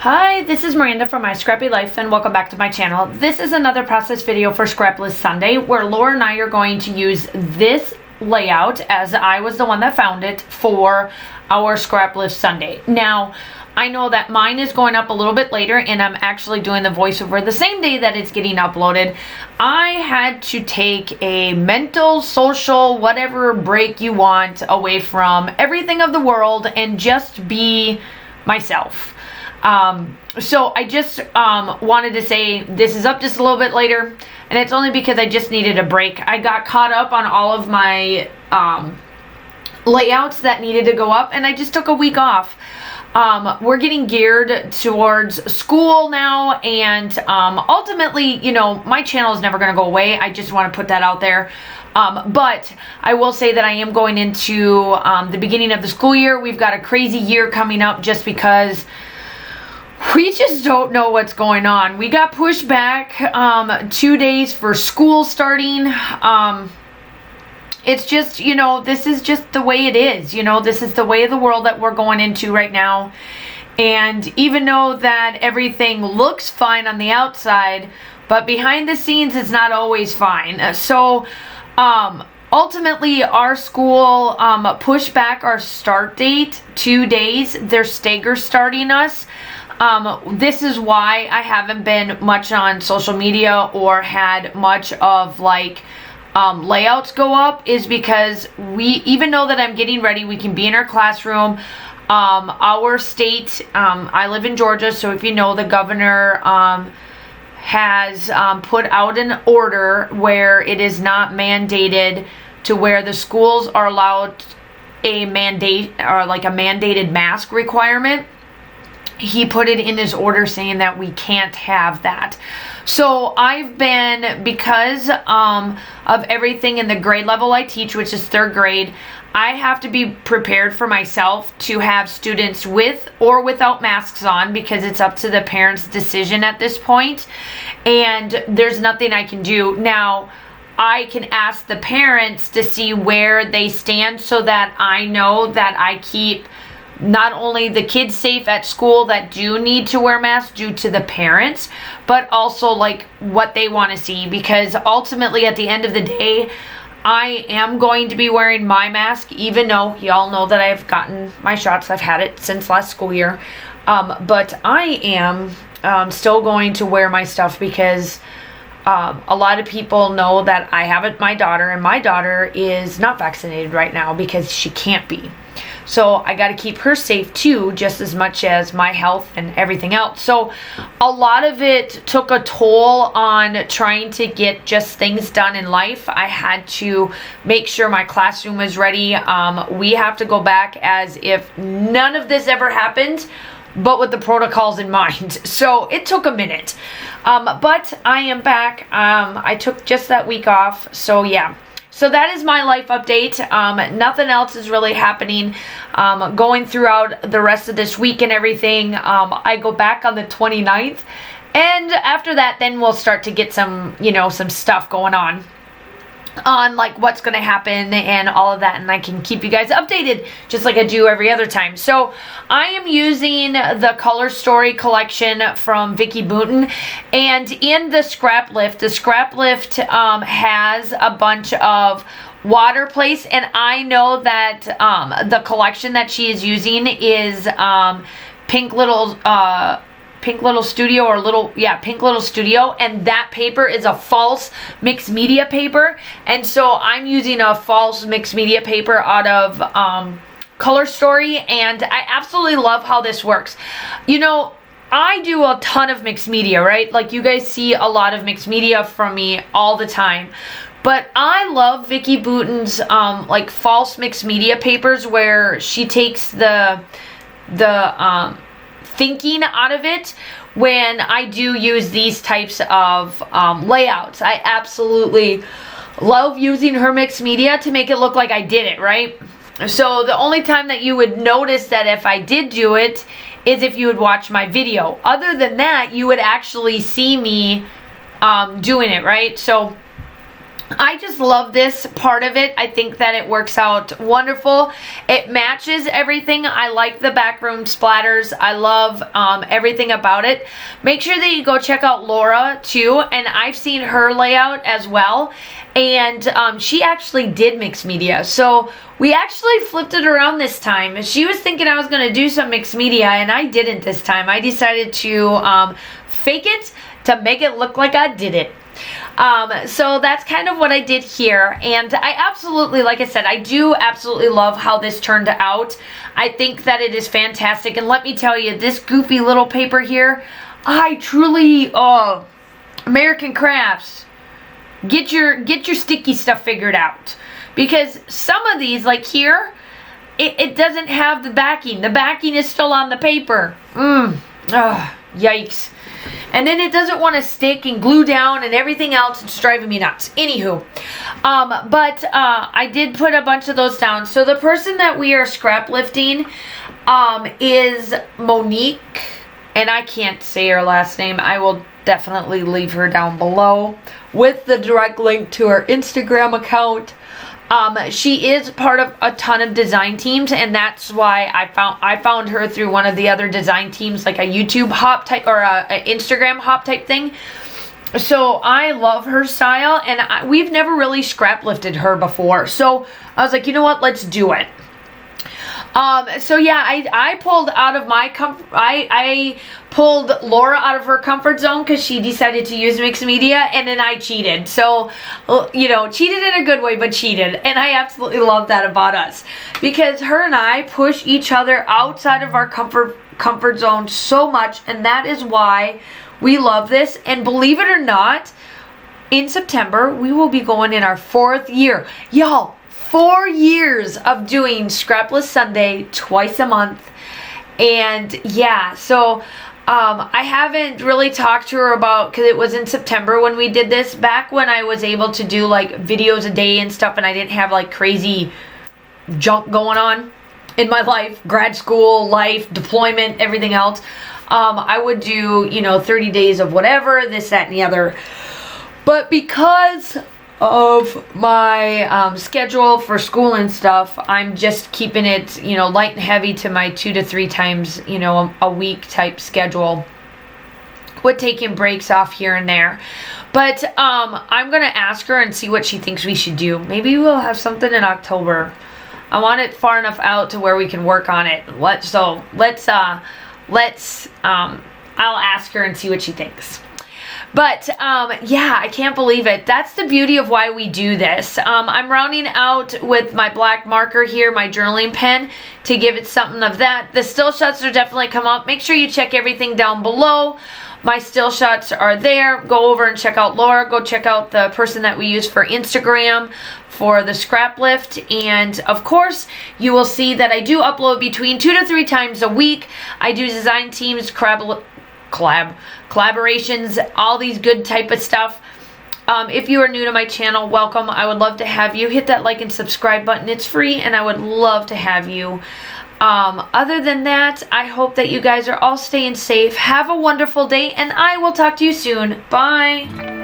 Hi, this is Miranda from My Scrappy Life and welcome back to my channel. This is another process video for Scraplist Sunday where Laura and I are going to use this layout, as I was the one that found it, for our Scraplift Sunday. Now, I know that mine is going up a little bit later and I'm actually doing the voiceover the same day that it's getting uploaded. I had to take a mental, social, whatever break you want away from everything of the world and just be myself. So I just wanted to say this is up just a little bit later, and it's only because I just needed a break. I got caught up on all of my layouts that needed to go up, and I just took a week off. We're getting geared towards school now, and ultimately, you know, my channel is never going to go away. I just want to put that out there. But I will say that I am going into the beginning of the school year. We've got a crazy year coming up just because we just don't know what's going on. We got pushed back 2 days for school starting. It's just, you know, this is just the way it is. You know, this is the way of the world that we're going into right now. And even though that everything looks fine on the outside, but behind the scenes it's not always fine. So ultimately our school pushed back our start date 2 days. They're stagger starting us. This is why I haven't been much on social media or had much of like layouts go up, is because even though that I'm getting ready, we can be in our classroom. Our state, I live in Georgia, so if you know, the governor has put out an order where it is not mandated to where the schools are allowed a mandate or like a mandated mask requirement. He put it in his order saying that we can't have that. So I've been, because of everything in the grade level I teach, which is 3rd grade, I have to be prepared for myself to have students with or without masks on, because it's up to the parents' decision at this point, and there's nothing I can do. Now, I can ask the parents to see where they stand so that I know that I keep not only the kids safe at school that do need to wear masks due to the parents, but also like what they want to see, because ultimately at the end of the day, I am going to be wearing my mask, even though y'all know that I've gotten my shots. I've had it since last school year. But I am still going to wear my stuff because a lot of people know that I have my daughter, and my daughter is not vaccinated right now because she can't be. So I got to keep her safe too, just as much as my health and everything else. So a lot of it took a toll on trying to get just things done in life. I had to make sure my classroom was ready. We have to go back as if none of this ever happened, but with the protocols in mind. So it took a minute. But I am back. I took just that week off. So yeah. So that is my life update. Nothing else is really happening. Going throughout the rest of this week and everything. I go back on the 29th. And after that, then we'll start to get some, you know, some stuff going on like what's going to happen and all of that, and I can keep you guys updated just like I do every other time. So I am using the Color Story collection from Vicki Boutin, and in the Scraplift has a bunch of water place, and I know that the collection that she is using is Pink Little Studio, and that paper is a false mixed media paper, and so I'm using a false mixed media paper out of Color Story, and I absolutely love how this works. You know, I do a ton of mixed media, right? Like, you guys see a lot of mixed media from me all the time. But I love Vicki Boutin's like false mixed media papers, where she takes the thinking out of it when I do use these types of layouts. I absolutely love using her mixed media to make it look like I did it, right? So the only time that you would notice that if I did do it is if you would watch my video. Other than that, you would actually see me doing it, right? So I just love this part of it. I think that it works out wonderful. It matches everything. I like the backroom splatters. I love everything about it. Make sure that you go check out Laura too, and I've seen her layout as well, and she actually did mixed media. So we actually flipped it around this time. She was thinking I was going to do some mixed media, and I didn't this time. I decided to fake it to make it look like I did it. So that's kind of what I did here, and I absolutely, like I said, I do absolutely love how this turned out. I think that it is fantastic, and let me tell you, this goofy little paper here, I truly, American Crafts, get your sticky stuff figured out, because some of these, like here, it doesn't have the backing. The backing is still on the paper. Yikes. And then it doesn't want to stick and glue down and everything else. It's driving me nuts. Anywho, but I did put a bunch of those down. So the person that we are scrap lifting is Monique, and I can't say her last name. I will definitely leave her down below with the direct link to her Instagram account. She is part of a ton of design teams, and that's why I found her through one of the other design teams, like a YouTube hop type or a Instagram hop type thing. So I love her style, and we've never really scrap lifted her before. So I was like, you know what, let's do it. So yeah, I pulled out of my I pulled Laura out of her comfort zone because she decided to use mixed media, and then I cheated. So, you know, cheated in a good way, but cheated. And I absolutely love that about us, because her and I push each other outside of our comfort zone so much, and that is why we love this. And believe it or not, in September, we will be going in our 4th year. Y'all, 4 years of doing Scrapless Sunday twice a month. And yeah, so I haven't really talked to her about, because it was in September when we did this, back when I was able to do like videos a day and stuff, and I didn't have like crazy junk going on in my life, grad school, life, deployment, everything else. I would do, you know, 30 days of whatever, this, that, and the other. But because of my schedule for school and stuff, I'm just keeping it, you know, light and heavy to my 2 to 3 times, you know, a week type schedule, with taking breaks off here and there. But I'm gonna ask her and see what she thinks we should do. Maybe we'll have something in October. I want it far enough out to where we can work on it. I'll ask her and see what she thinks. But yeah, I can't believe it. That's the beauty of why we do this. I'm rounding out with my black marker here, my journaling pen, to give it something of that. The still shots are definitely come up. Make sure you check everything down below. My still shots are there. Go over and check out Laura. Go check out the person that we use for Instagram for the scrap lift. And of course, you will see that I do upload between 2 to 3 times a week. I do design teams, collaborations, all these good type of stuff. If you are new to my channel, welcome. I would love to have you. Hit that like and subscribe button. It's free, and I would love to have you. Other than that, I hope that you guys are all staying safe. Have a wonderful day, and I will talk to you soon. Bye.